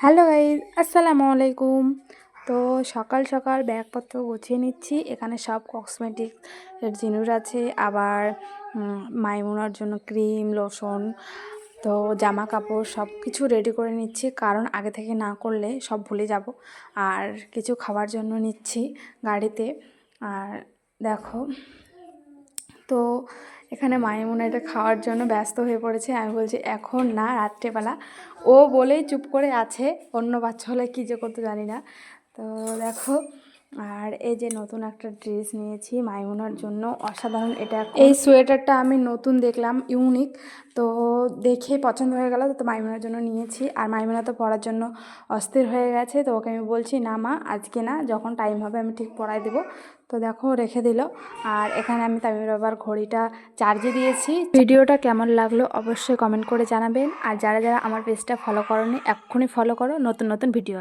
Hello guys, আসসালামু আলাইকুম। তো সকাল সকাল ব্যাগপত্র গুছিয়ে নিচ্ছি। এখানে সব কসমেটিক এর জিনিস আছে, আবার মাইমুনার জন্য ক্রিম, লোশন, তো জামা কাপড় সব কিছু রেডি করে নিচ্ছি, কারণ আগে থেকে না করলে সব ভুলে যাব। আর কিছু খাবার জন্য নিচ্ছি গাড়িতে। আর দেখো, তো এখানে মাইমুনা এটা খাওয়ার জন্য ব্যস্ত হয়ে পড়েছে। আমি বলছি এখন না, রাত্রেবেলা। ও বলেই চুপ করে আছে, অন্য বাচ্চা হলে কী যে করতে জানি না। তো দেখো, আর এই যে নতুন একটা ড্রেস নিয়েছি মাইমুনার জন্য, অসাধারণ। এটা এই সোয়েটারটা আমি নতুন দেখলাম, ইউনিক, তো দেখে পছন্দ হয়ে গেল, তো মাইমুনার জন্য নিয়েছি। আর মাইমুনা তো পড়ার জন্য অস্থির হয়ে গেছে, তো ওকে আমি বলছি না মা, আজকে না, যখন টাইম হবে আমি ঠিক পড়াই দেবো। তো দেখো রেখে দিল। আর এখানে আমি তামিমের বাবার ঘড়িটা চার্জে দিয়েছি। ভিডিওটা কেমন লাগলো অবশ্যই কমেন্ট করে জানাবেন। আর যারা যারা আমার পেজটা ফলো করোনি, এক্ষুনি ফলো করো, নতুন নতুন ভিডিও